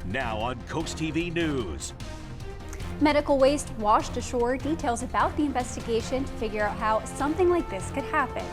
Now on CoastTV News. Medical waste washed ashore. Details about the investigation to figure out how something like this could happen.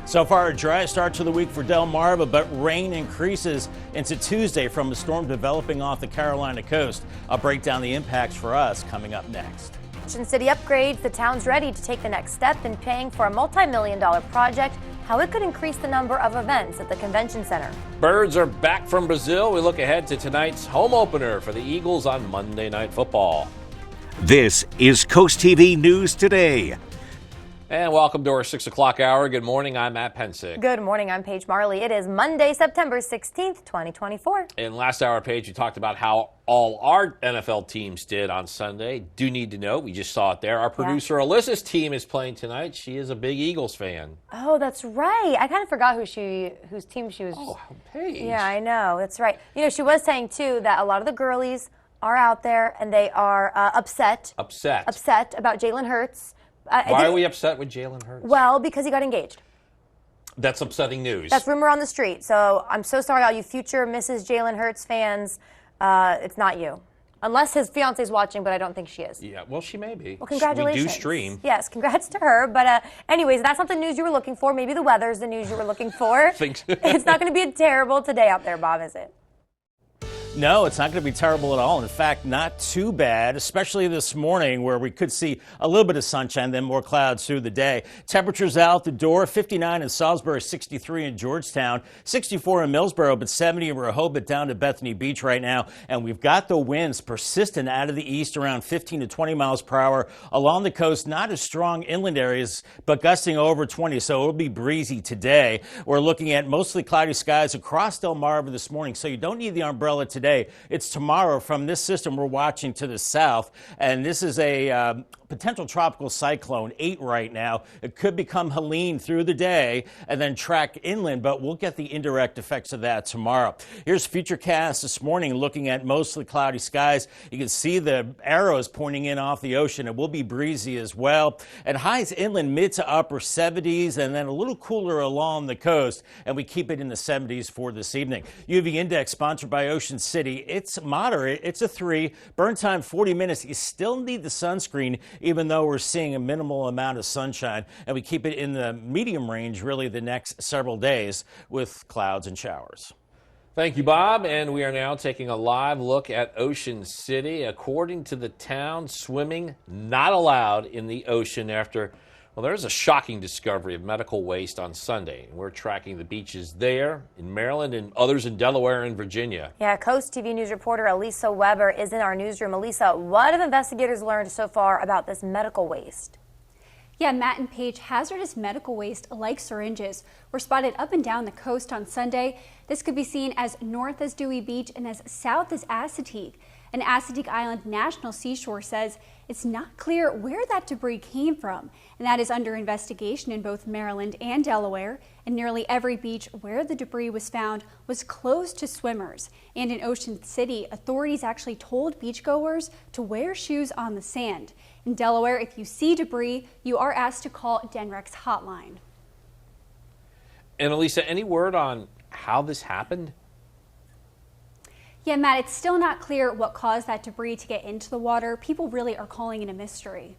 So far, a dry start to the week for Delmarva, but rain increases into Tuesday from a storm developing off the Carolina coast. I'll break down the impacts for us coming up next. Ocean City upgrades. The town's ready to take the next step in paying for a multi-million-dollar project. How it could increase the number of events at the convention center. Birds are back from Brazil. We look ahead to tonight's home opener for the Eagles on Monday Night Football. This is CoastTV News Today. And welcome to our 6 o'clock hour. Good morning, I'm Matt Pensick. Good morning, I'm Paige Marley. It is Monday, September 16th, 2024. In last hour, Paige, we talked about how all our NFL teams did on Sunday. Do need to know, we just saw it there. Our producer Alyssa's team is playing tonight. She is a big Eagles fan. Oh, that's right. I kind of forgot whose team she was. Oh, Paige. Yeah, I know. That's right. You know, she was saying, too, that a lot of the girlies are out there and they are upset. Upset about Jalen Hurts. Why are we upset with Jalen Hurts? Well, because he got engaged. That's upsetting news. That's rumor on the street. So I'm so sorry, all you future Mrs. Jalen Hurts fans. It's not you. Unless his fiance is watching, but I don't think she is. Yeah, well, she may be. Well, congratulations. We do stream. Yes, congrats to her. But anyways, that's not the news you were looking for. Maybe the weather's the news you were looking for. It's not going to be terrible today out there, Bob, is it? No, it's not going to be terrible at all. In fact, not too bad, especially this morning where we could see a little bit of sunshine, then more clouds through the day. Temperatures out the door, 59 in Salisbury, 63 in Georgetown, 64 in Millsboro, but 70 in Rehoboth down to Bethany Beach right now. And we've got the winds persistent out of the east around 15 to 20 miles per hour along the coast. Not as strong inland areas, but gusting over 20, so it'll be breezy today. We're looking at mostly cloudy skies across Delmarva this morning, so you don't need the umbrella today. It's tomorrow from this system we're watching to the south, and this is a potential tropical cyclone 8 right now. It could become Helene through the day and then track inland, but we'll get the indirect effects of that tomorrow. Here's Futurecast this morning looking at mostly cloudy skies. You can see the arrows pointing in off the ocean. It will be breezy as well. And highs inland mid to upper 70s and then a little cooler along the coast, and we keep it in the 70s for this evening. UV index sponsored by Ocean City. It's moderate. It's a 3. Burn time 40 minutes. You still need the sunscreen even though we're seeing a minimal amount of sunshine, and we keep it in the medium range really the next several days with clouds and showers. Thank you, Bob. And we are now taking a live look at Ocean City. According to the town, swimming not allowed in the ocean after, well, there's a shocking discovery of medical waste on Sunday. We're tracking the beaches there in Maryland and others in Delaware and Virginia. Yeah, Coast TV News reporter Elisa Weber is in our newsroom. Elisa, what have investigators learned so far about this medical waste? Yeah, Matt and Paige, hazardous medical waste like syringes were spotted up and down the coast on Sunday. This could be seen as north as Dewey Beach and as south as Assateague. An Assateague Island National Seashore says it's not clear where that debris came from, and that is under investigation in both Maryland and Delaware. And nearly every beach where the debris was found was closed to swimmers. And in Ocean City, authorities actually told beachgoers to wear shoes on the sand. In Delaware, if you see debris, you are asked to call Denrex hotline. And Elisa, any word on how this happened? Yeah, Matt, it's still not clear what caused that debris to get into the water. People really are calling it a mystery.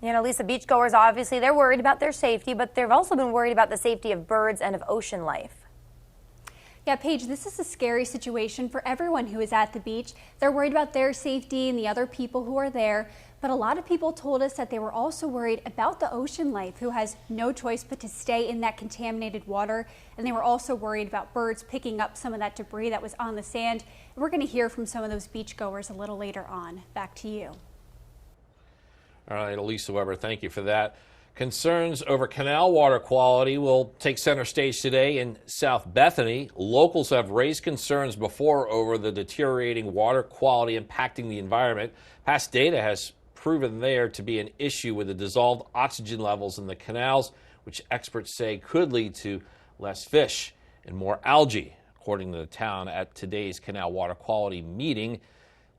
You know, Lisa, beachgoers, obviously, they're worried about their safety, but they've also been worried about the safety of birds and of ocean life. Yeah, Paige, this is a scary situation for everyone who is at the beach. They're worried about their safety and the other people who are there. But a lot of people told us that they were also worried about the ocean life who has no choice but to stay in that contaminated water. And they were also worried about birds picking up some of that debris that was on the sand. And we're going to hear from some of those beachgoers a little later on. Back to you. All right, Elisa Weber, thank you for that. Concerns over canal water quality will take center stage today in South Bethany. Locals have raised concerns before over the deteriorating water quality impacting the environment. Past data has proven there to be an issue with the dissolved oxygen levels in the canals, which experts say could lead to less fish and more algae. According to the town at today's canal water quality meeting,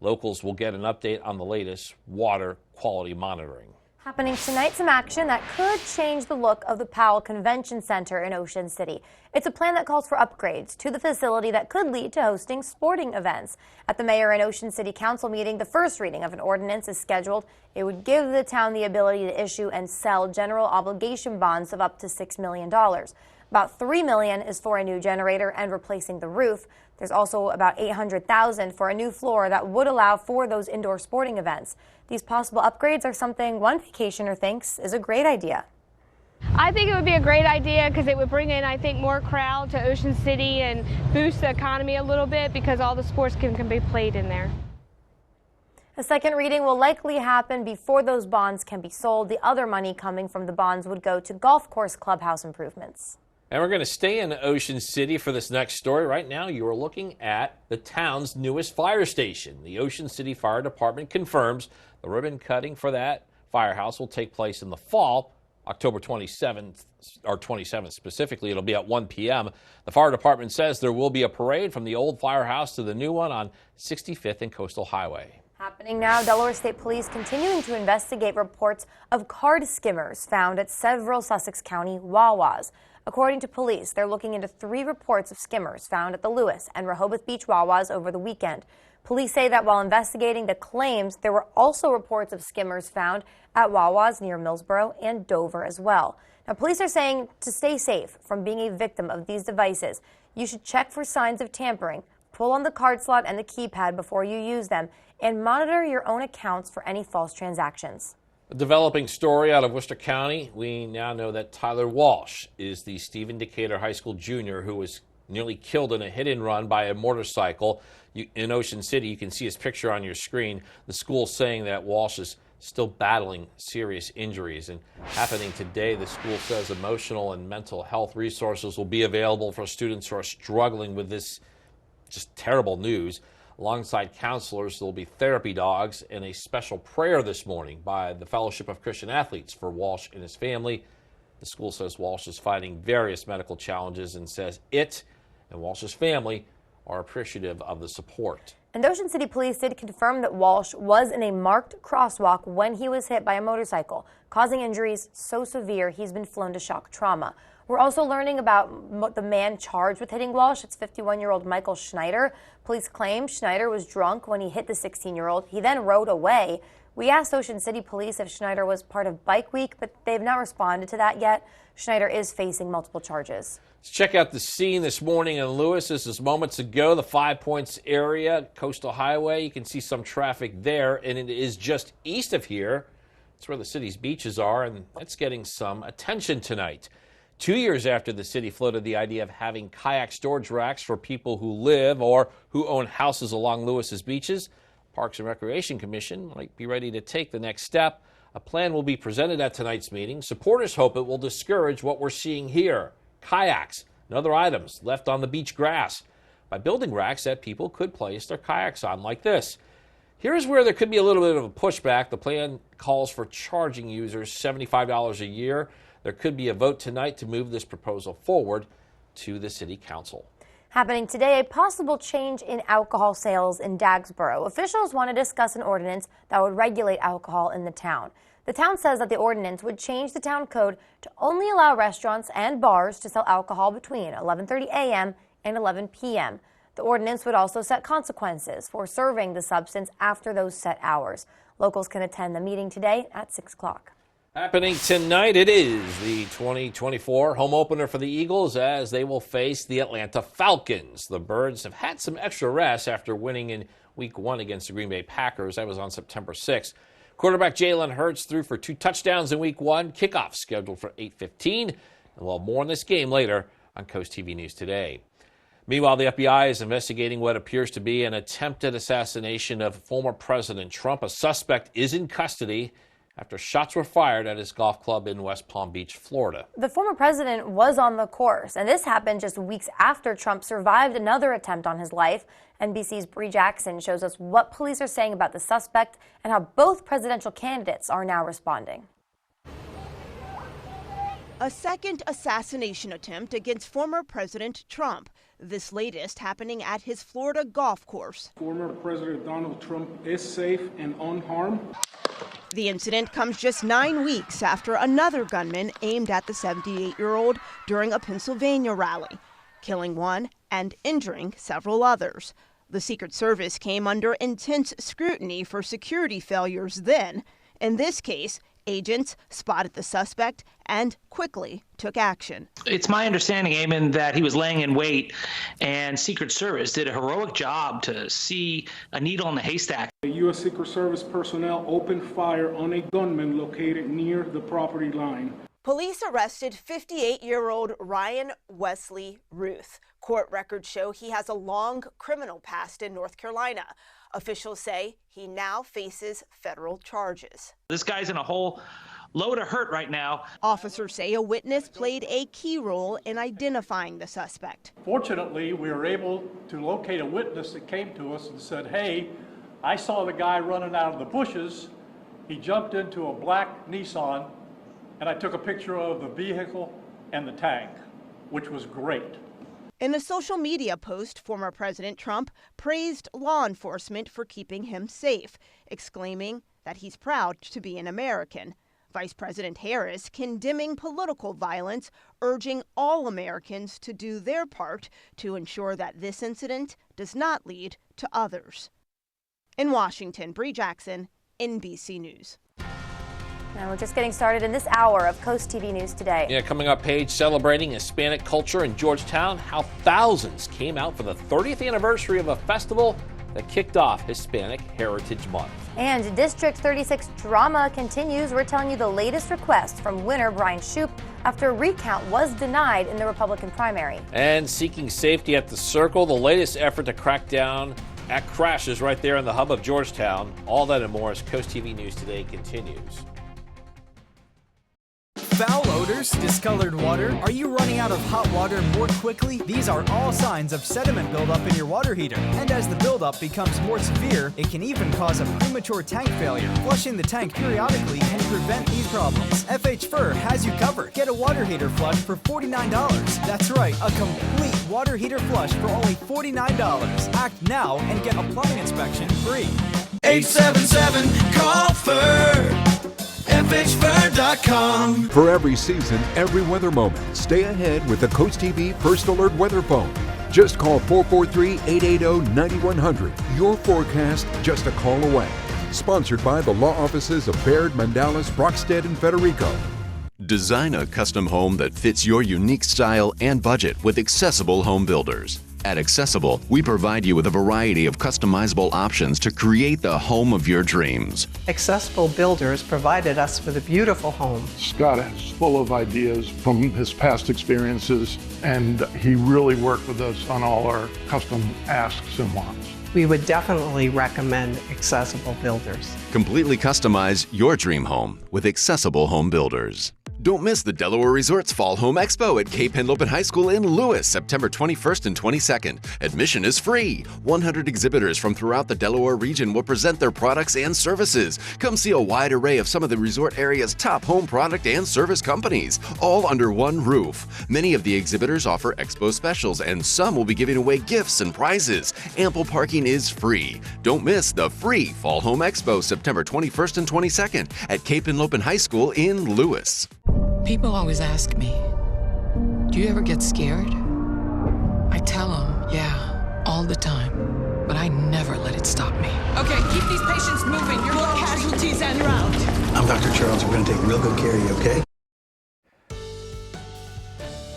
locals will get an update on the latest water quality monitoring. Happening tonight, some action that could change the look of the Powell Convention Center in Ocean City. It's a plan that calls for upgrades to the facility that could lead to hosting sporting events. At the Mayor and Ocean City Council meeting, the first reading of an ordinance is scheduled. It would give the town the ability to issue and sell general obligation bonds of up to $6 million. About $3 million is for a new generator and replacing the roof. There's also about $800,000 for a new floor that would allow for those indoor sporting events. These possible upgrades are something one vacationer thinks is a great idea. I think it would be a great idea because it would bring in, I think, more crowd to Ocean City and boost the economy a little bit because all the sports can be played in there. A second reading will likely happen before those bonds can be sold. The other money coming from the bonds would go to golf course clubhouse improvements. And we're going to stay in Ocean City for this next story. Right now, you are looking at the town's newest fire station. The Ocean City Fire Department confirms the ribbon cutting for that firehouse will take place in the fall, October 27th, or 27th specifically. It'll be at 1 p.m. The fire department says there will be a parade from the old firehouse to the new one on 65th and Coastal Highway. Happening now, Delaware State Police continuing to investigate reports of card skimmers found at several Sussex County Wawas. According to police, they're looking into 3 reports of skimmers found at the Lewis and Rehoboth Beach Wawas over the weekend. Police say that while investigating the claims, there were also reports of skimmers found at Wawas near Millsboro and Dover as well. Now, police are saying to stay safe from being a victim of these devices, you should check for signs of tampering, pull on the card slot and the keypad before you use them, and monitor your own accounts for any false transactions. A developing story out of Worcester County. We now know that Tyler Walsh is the Stephen Decatur High School junior who was nearly killed in a hit-and-run by a motorcycle in Ocean City. You can see his picture on your screen. The school saying that Walsh is still battling serious injuries. And happening today, the school says emotional and mental health resources will be available for students who are struggling with this just terrible news. Alongside counselors, there will be therapy dogs and a special prayer this morning by the Fellowship of Christian Athletes for Walsh and his family. The school says Walsh is fighting various medical challenges and says it and Walsh's family are appreciative of the support. And Ocean City Police did confirm that Walsh was in a marked crosswalk when he was hit by a motorcycle, causing injuries so severe he's been flown to shock trauma. We're also learning about the man charged with hitting Walsh. It's 51-year-old Michael Schneider. Police claim Schneider was drunk when he hit the 16-year-old. He then rode away. We asked Ocean City Police if Schneider was part of Bike Week, but they've not responded to that yet. Schneider is facing multiple charges. Let's check out the scene this morning in Lewis. This is moments ago, the 5 Points area, Coastal Highway. You can see some traffic there, and it is just east of here. It's where the city's beaches are, and that's getting some attention tonight. 2 years after the city floated the idea of having kayak storage racks for people who live or who own houses along Lewis's beaches, Parks and Recreation Commission might be ready to take the next step. A plan will be presented at tonight's meeting. Supporters hope it will discourage what we're seeing here, kayaks and other items left on the beach grass, by building racks that people could place their kayaks on like this. Here's where there could be a little bit of a pushback. The plan calls for charging users $75 a year. There could be a vote tonight to move this proposal forward to the City Council. Happening today, a possible change in alcohol sales in Dagsboro. Officials want to discuss an ordinance that would regulate alcohol in the town. The town says that the ordinance would change the town code to only allow restaurants and bars to sell alcohol between 11:30 a.m. and 11 p.m. The ordinance would also set consequences for serving the substance after those set hours. Locals can attend the meeting today at 6 o'clock. Happening tonight, it is the 2024 home opener for the Eagles as they will face the Atlanta Falcons. The Birds have had some extra rest after winning in Week 1 against the Green Bay Packers. That was on September 6th. Quarterback Jalen Hurts threw for 2 touchdowns in Week 1. Kickoff scheduled for 8:15. And we'll have more on this game later on CoastTV News Today. Meanwhile, the FBI is investigating what appears to be an attempted assassination of former President Trump. A suspect is in custody after shots were fired at his golf club in West Palm Beach, Florida. The former president was on the course, and this happened just weeks after Trump survived another attempt on his life. NBC's Bree Jackson shows us what police are saying about the suspect and how both presidential candidates are now responding. A second assassination attempt against former President Trump. This latest happening at his Florida golf course. Former President Donald Trump is safe and unharmed. The incident comes just 9 weeks after another gunman aimed at the 78-year-old during a Pennsylvania rally, killing one and injuring several others. The Secret Service came under intense scrutiny for security failures then. In this case, agents spotted the suspect and quickly took action. It's my understanding, Eamon, that he was laying in wait, and Secret Service did a heroic job to see a needle in the haystack. U.S. Secret Service personnel opened fire on a gunman located near the property line. Police arrested 58-year-old Ryan Wesley Ruth. Court records show he has a long criminal past in North Carolina. Officials say he now faces federal charges. This guy's in a whole load of hurt right now. Officers say a witness played a key role in identifying the suspect. Fortunately, we were able to locate a witness that came to us and said, hey, I saw the guy running out of the bushes. He jumped into a black Nissan, and I took a picture of the vehicle and the tank, which was great. In a social media post, former President Trump praised law enforcement for keeping him safe, exclaiming that he's proud to be an American. Vice President Harris condemning political violence, urging all Americans to do their part to ensure that this incident does not lead to others. In Washington, Bree Jackson, NBC News. And we're just getting started in this hour of Coast TV News Today. Yeah, coming up, Paige, celebrating Hispanic culture in Georgetown, how thousands came out for the 30th anniversary of a festival that kicked off Hispanic Heritage Month. And District 36 drama continues. We're telling you the latest request from winner Brian Shoup after a recount was denied in the Republican primary. And seeking safety at the Circle, the latest effort to crack down at crashes right there in the hub of Georgetown. All that and more as Coast TV News Today continues. Foul odors, discolored water, are you running out of hot water more quickly? These are all signs of sediment buildup in your water heater. And as the buildup becomes more severe, it can even cause a premature tank failure. Flushing the tank periodically can prevent these problems. FH Fur has you covered. Get a water heater flush for $49. That's right, a complete water heater flush for only $49. Act now and get a plumbing inspection free. 877-CALL-FUR. FHFur.com. For every season, every weather moment, stay ahead with the Coast TV First Alert Weather Phone. Just call 443-880-9100. Your forecast just a call away. Sponsored by the law offices of Baird, Mandalis, Brockstead, and Federico. Design a custom home that fits your unique style and budget with Accessible Home Builders. At Accessible, we provide you with a variety of customizable options to create the home of your dreams. Accessible Builders provided us with a beautiful home. Scott is full of ideas from his past experiences, and he really worked with us on all our custom asks and wants. We would definitely recommend Accessible Builders. Completely customize your dream home with Accessible Home Builders. Don't miss the Delaware Resorts Fall Home Expo at Cape Henlopen High School in Lewis, September 21st and 22nd. Admission is free. 100 exhibitors from throughout the Delaware region will present their products and services. Come see a wide array of some of the resort area's top home product and service companies, all under one roof. Many of the exhibitors offer expo specials, and some will be giving away gifts and prizes. Ample parking is free. Don't miss the free Fall Home Expo, September 21st and 22nd at Cape Henlopen High School in Lewis. People always ask me, do you ever get scared? I tell them, yeah, all the time, but I never let it stop me. Okay, keep these patients moving. You're more casualties en route. I'm Dr. Charles. We're going to take real good care of you, okay?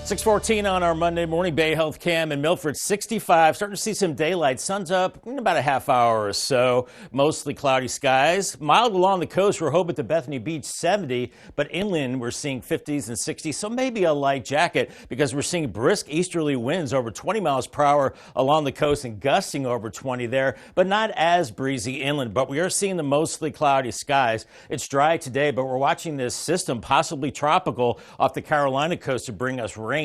6:14 on our Monday morning. Bay Health Cam in Milford, 65. Starting to see some daylight. Sun's up in about a half hour or so. Mostly cloudy skies. Mild along the coast. Rehoboth to Bethany Beach, 70. But inland, we're seeing 50s and 60s. So maybe a light jacket because we're seeing brisk easterly winds over 20 miles per hour along the coast and gusting over 20 there. But not as breezy inland. But we are seeing the mostly cloudy skies. It's dry today, but we're watching this system, possibly tropical, off the Carolina coast to bring us rain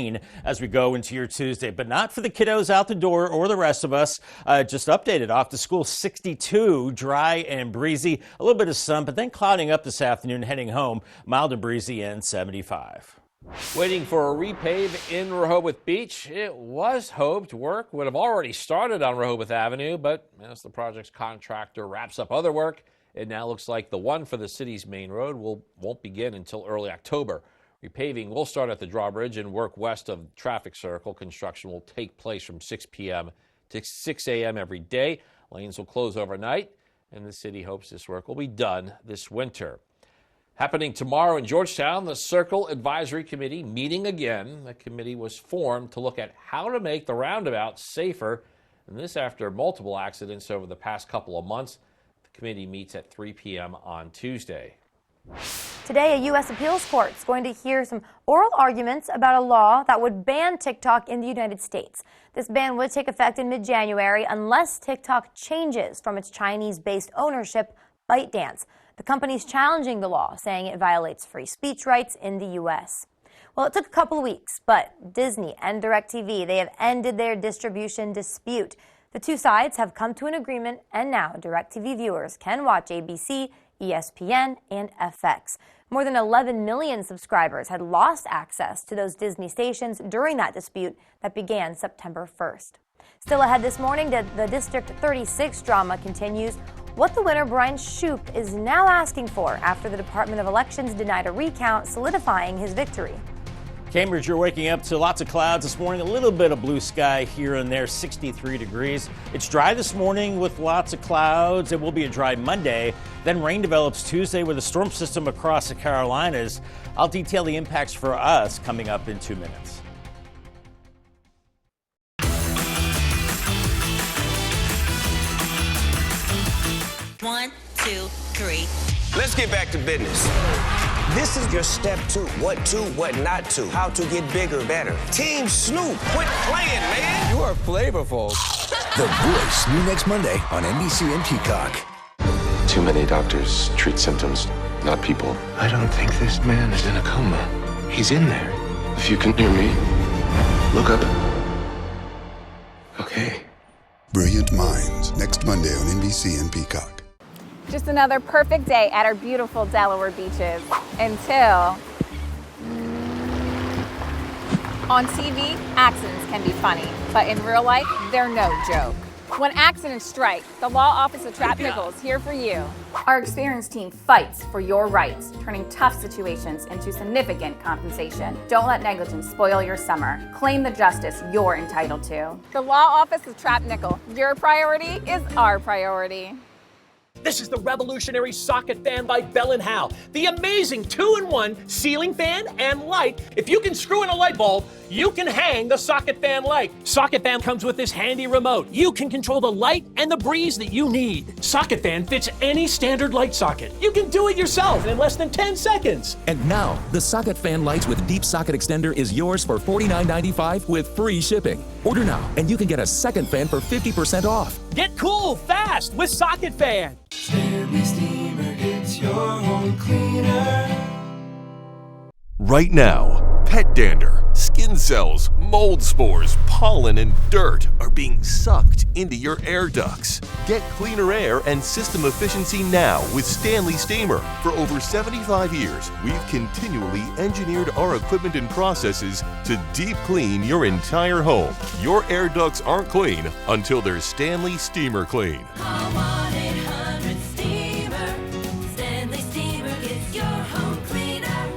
as we go into your Tuesday, but not for the kiddos out the door or the rest of us. Just updated off to school, 62, dry and breezy, a little bit of sun, but then clouding up this afternoon, heading home, mild and breezy and 75. Waiting for a repave in Rehoboth Beach. It was hoped work would have already started on Rehoboth Avenue, but as the project's contractor wraps up other work, It now looks like the one for the city's main road won't begin until early October. Repaving will start at the drawbridge and work west of the traffic circle. Construction will take place from 6 p.m. to 6 a.m. every day. Lanes will close overnight, and the city hopes this work will be done this winter. Happening tomorrow in Georgetown, the Circle Advisory Committee meeting again. The committee was formed to look at how to make the roundabout safer, and this after multiple accidents over the past couple of months. The committee meets at 3 p.m. on Tuesday. Today, a U.S. appeals court is going to hear some oral arguments about a law that would ban TikTok in the United States. This ban would take effect in mid-January unless TikTok changes from its Chinese-based ownership, ByteDance. The company's challenging the law, saying it violates free speech rights in the U.S. Well, it took a couple of weeks, but Disney and DirecTV, they have ended their distribution dispute. The two sides have come to an agreement, and now DirecTV viewers can watch ABC, ESPN, and FX. More than 11 million subscribers had lost access to those Disney stations during that dispute that began September 1st. Still ahead this morning, the District 36 drama continues. What the winner, Brian Shoup, is now asking for after the Department of Elections denied a recount, solidifying his victory. Cambridge, you're waking up to lots of clouds this morning, a little bit of blue sky here and there, 63 degrees. It's dry this morning with lots of clouds. It will be a dry Monday. Then rain develops Tuesday with a storm system across the Carolinas. I'll detail the impacts for us coming up in 2 minutes. One, two, three. Let's get back to business. This is your step 2. What to, what not to. How to get bigger, better. Team Snoop, quit playing, man. You are flavorful. The Voice, new next Monday on NBC and Peacock. Too many doctors treat symptoms, not people. I don't think this man is in a coma. He's in there. If you can hear me, look up. Okay. Brilliant Minds, next Monday on NBC and Peacock. Just another perfect day at our beautiful Delaware beaches until on TV, accidents can be funny, but in real life, they're no joke. When accidents strike, the Law Office of Trapp Nichols here for you. Our experienced team fights for your rights, turning tough situations into significant compensation. Don't let negligence spoil your summer. Claim the justice you're entitled to. The Law Office of Trapp Nichols. Your priority is our priority. This is the revolutionary socket fan by Bell & Howell. The amazing 2-in-1 ceiling fan and light. If you can screw in a light bulb, you can hang the socket fan light. Socket fan comes with this handy remote. You can control the light and the breeze that you need. Socket fan fits any standard light socket. You can do it yourself in less than 10 seconds. And now, the socket fan lights with deep socket extender is yours for $49.95 with free shipping. Order now, and you can get a second fan for 50% off. Get cool fast with Socket Fan. Stanley Steamer gets your home cleaner. Right now, pet dander, skin cells, mold spores, pollen, and dirt are being sucked into your air ducts. Get cleaner air and system efficiency now with Stanley Steamer. For over 75 years, we've continually engineered our equipment and processes to deep clean your entire home. Your air ducts aren't clean until they're Stanley Steamer clean. Call 1-800-STEAMER. Stanley Steamer gets your home cleaner.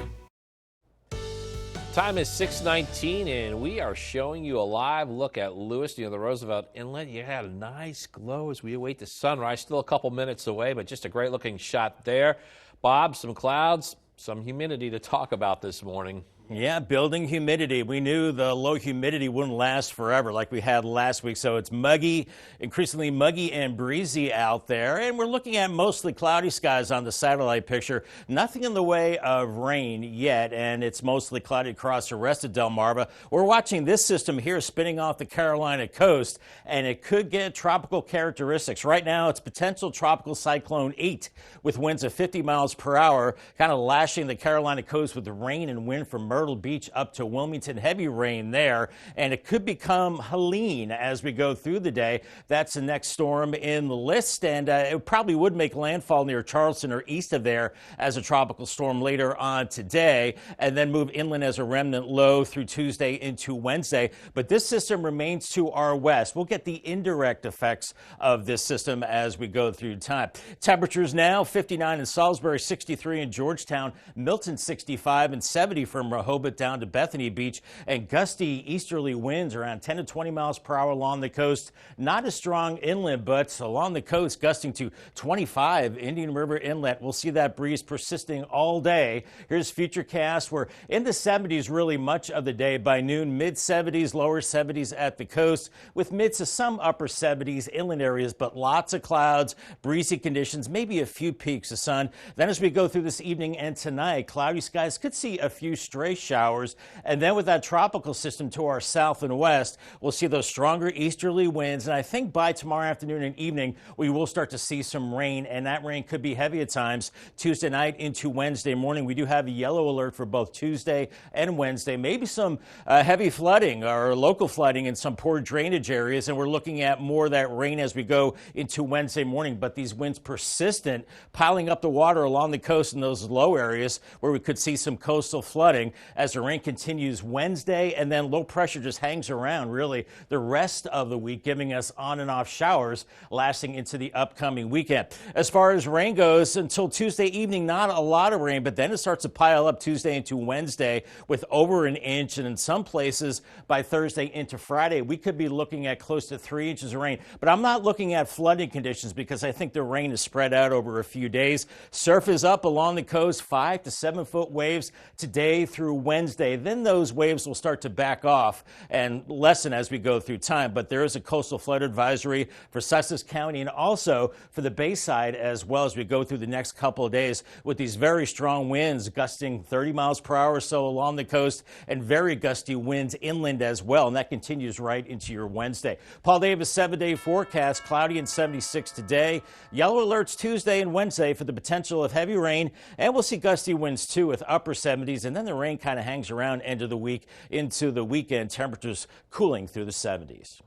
Time is 6:19, and we are showing you a live look at Lewis near the Roosevelt Inlet. You had a nice glow as we await the sunrise. Still a couple minutes away, but just a great-looking shot there. Bob, some clouds, some humidity to talk about this morning. Yeah, building humidity. We knew the low humidity wouldn't last forever like we had last week, so it's muggy, increasingly muggy and breezy out there. And we're looking at mostly cloudy skies on the satellite picture. Nothing in the way of rain yet, and it's mostly cloudy across the rest of Delmarva. We're watching this system here spinning off the Carolina coast, and it could get tropical characteristics. Right now, it's potential tropical cyclone 8 with winds of 50 miles per hour, kind of lashing the Carolina coast with the rain and wind from Myrtle Beach up to Wilmington. Heavy rain there, and it could become Helene as we go through the day. That's the next storm in the list, and it probably would make landfall near Charleston or east of there as a tropical storm later on today, and then move inland as a remnant low through Tuesday into Wednesday. But this system remains to our west. We'll get the indirect effects of this system as we go through time. Temperatures now 59 in Salisbury, 63 in Georgetown, Milton 65, and 70 from Rehoboth down to Bethany Beach, and gusty easterly winds around 10 to 20 miles per hour along the coast. Not as strong inland, but along the coast gusting to 25 Indian River Inlet. We'll see that breeze persisting all day. Here's Futurecast. We're in the 70s really much of the day. By noon, mid 70s, lower 70s at the coast, with mid to some upper 70s inland areas, but lots of clouds, breezy conditions, maybe a few peaks of sun. Then as we go through this evening and tonight, cloudy skies, could see a few stray showers. And then with that tropical system to our south and west, we'll see those stronger easterly winds. And I think by tomorrow afternoon and evening, we will start to see some rain, and that rain could be heavy at times Tuesday night into Wednesday morning. We do have a yellow alert for both Tuesday and Wednesday. Maybe some heavy flooding or local flooding in some poor drainage areas, and we're looking at more of that rain as we go into Wednesday morning. But these winds persistent, piling up the water along the coast in those low areas where we could see some coastal flooding as the rain continues Wednesday, and then low pressure just hangs around really the rest of the week, giving us on and off showers lasting into the upcoming weekend. As far as rain goes, until Tuesday evening, not a lot of rain, but then it starts to pile up Tuesday into Wednesday with over an inch, and in some places by Thursday into Friday, we could be looking at close to 3 inches of rain. But I'm not looking at flooding conditions because I think the rain is spread out over a few days. Surf is up along the coast, 5 to 7 foot waves today through Wednesday. Then those waves will start to back off and lessen as we go through time. But there is a coastal flood advisory for Sussex County and also for the Bayside as well as we go through the next couple of days with these very strong winds gusting 30 miles per hour or so along the coast and very gusty winds inland as well. And that continues right into your Wednesday. Paul Davis 7-day forecast, cloudy and 76 today. Yellow alerts Tuesday and Wednesday for the potential of heavy rain, and we'll see gusty winds too with upper 70s, and then the rain kind of hangs around end of the week into the weekend. Temperatures cooling through the 70s.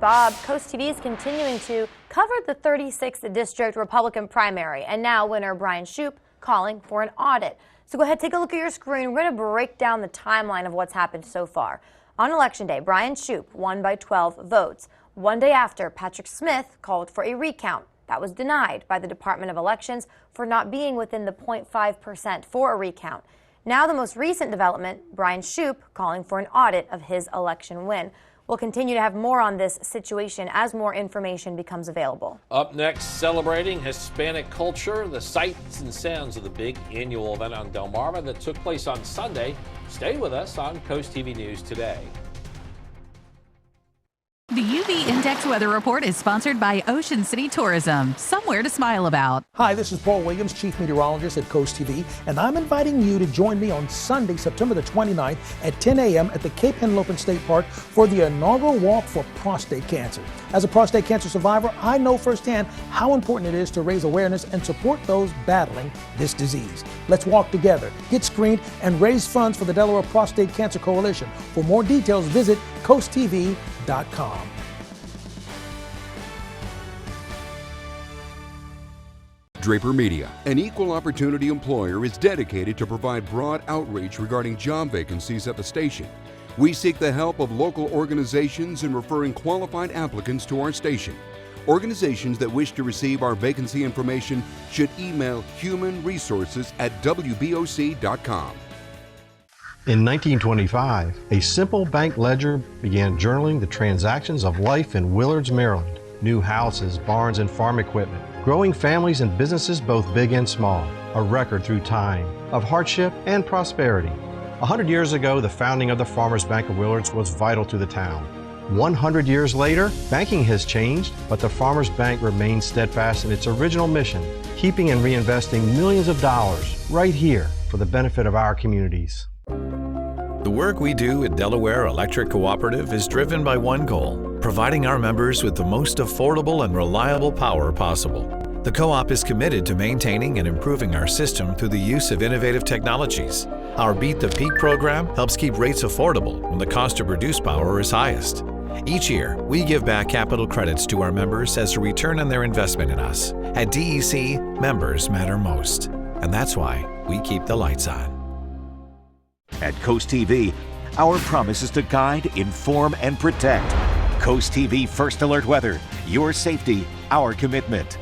Bob, CoastTV is continuing to cover the 36th District Republican primary, and now winner Brian Shoup calling for an audit. So go ahead, take a look at your screen. We're going to break down the timeline of what's happened so far. On Election Day, Brian Shoup won by 12 votes. One day after, Patrick Smith called for a recount. That was denied by the Department of Elections for not being within the 0.5% for a recount. Now the most recent development, Brian Shoup calling for an audit of his election win. We'll continue to have more on this situation as more information becomes available. Up next, celebrating Hispanic culture, the sights and sounds of the big annual event on Delmarva that took place on Sunday. Stay with us on Coast TV News today. The UV Index Weather Report is sponsored by Ocean City Tourism, somewhere to smile about. Hi, this is Paul Williams, Chief Meteorologist at Coast TV, and I'm inviting you to join me on Sunday, September the 29th at 10 a.m. at the Cape Henlopen State Park for the inaugural Walk for Prostate Cancer. As a prostate cancer survivor, I know firsthand how important it is to raise awareness and support those battling this disease. Let's walk together, get screened, and raise funds for the Delaware Prostate Cancer Coalition. For more details, visit CoastTV.com. Draper Media, an equal opportunity employer, is dedicated to provide broad outreach regarding job vacancies at the station. We seek the help of local organizations in referring qualified applicants to our station. Organizations that wish to receive our vacancy information should email humanresources@wboc.com. In 1925, a simple bank ledger began journaling the transactions of life in Willards, Maryland. New houses, barns, and farm equipment. Growing families and businesses both big and small. A record through time of hardship and prosperity. 100 years ago, the founding of the Farmers Bank of Willards was vital to the town. 100 years later, banking has changed, but the Farmers Bank remains steadfast in its original mission, keeping and reinvesting millions of dollars right here for the benefit of our communities. The work we do at Delaware Electric Cooperative is driven by one goal: providing our members with the most affordable and reliable power possible. The co-op is committed to maintaining and improving our system through the use of innovative technologies. Our Beat the Peak program helps keep rates affordable when the cost to produce power is highest. Each year, we give back capital credits to our members as a return on their investment in us. At DEC, members matter most. And that's why we keep the lights on. At Coast TV, our promise is to guide, inform, and protect. Coast TV First Alert Weather. Your safety, our commitment.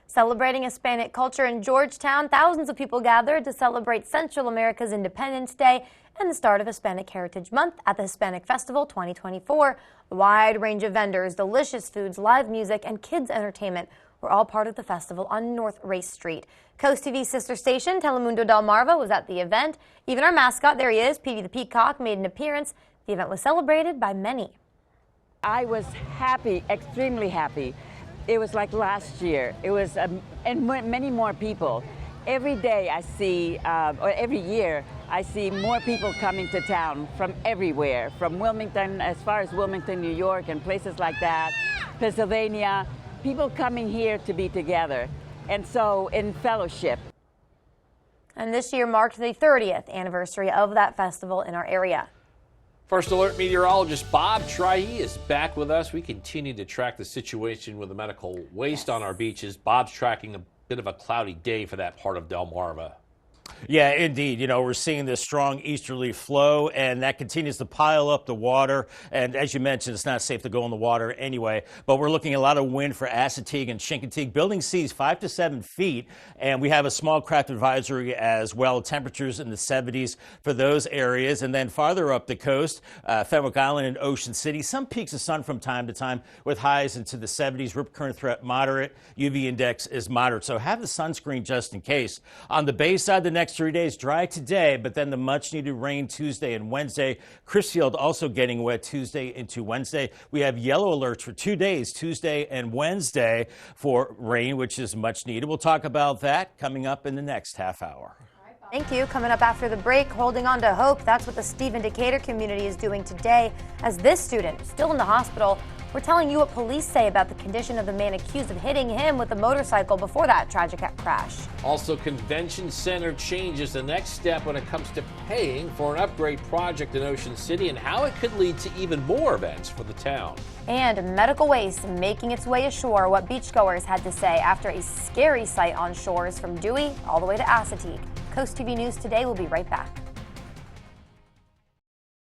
Celebrating Hispanic culture in Georgetown, thousands of people gathered to celebrate Central America's Independence Day and the start of Hispanic Heritage Month at the Hispanic Festival 2024. A wide range of vendors, delicious foods, live music, and kids' entertainment were all part of the festival on North Race Street. Coast TV's sister station, Telemundo Delmarva, was at the event. Even our mascot, there he is, Petey the Peacock, made an appearance. The event was celebrated by many. I was happy, extremely happy. It was like last year. It was, and many more people. Every day I see, or every year, I see more people coming to town from everywhere, from Wilmington, as far as Wilmington, New York, and places like that, Pennsylvania, people coming here to be together, and so in fellowship. And this year marked the 30th anniversary of that festival in our area. First Alert meteorologist Bob Trahey is back with us. We continue to track the situation with the medical waste on our beaches. Bob's tracking a bit of a cloudy day for that part of Delmarva. Yeah, indeed. You know, we're seeing this strong easterly flow, and that continues to pile up the water. And as you mentioned, it's not safe to go in the water anyway. But we're looking at a lot of wind for Assateague and Chincoteague. Building seas 5 to 7 feet, and we have a small craft advisory as well. Temperatures in the 70s for those areas. And then farther up the coast, Fenwick Island and Ocean City, some peaks of sun from time to time with highs into the 70s. Rip current threat moderate. UV index is moderate. So have the sunscreen just in case. On the bay side, the next 3 days dry today, but then the much needed rain Tuesday and Wednesday. Crisfield also getting wet Tuesday into Wednesday. We have yellow alerts for 2 days, Tuesday and Wednesday, for rain, which is much needed. We'll talk about that coming up in the next half hour. Thank you. Coming up after the break, holding on to hope. That's what the Stephen Decatur community is doing today. As this student, still in the hospital, we're telling you what police say about the condition of the man accused of hitting him with a motorcycle before that tragic crash. Also, convention center changes the next step when it comes to paying for an upgrade project in Ocean City and how it could lead to even more events for the town. And medical waste making its way ashore, what beachgoers had to say after a scary sight on shores from Dewey all the way to Assateague. Coast TV News Today will be right back.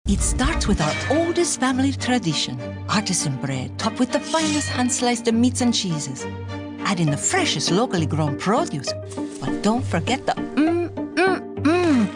It starts with our oldest family tradition, artisan bread topped with the finest hand-sliced meats and cheeses. Add in the freshest locally grown produce, but don't forget the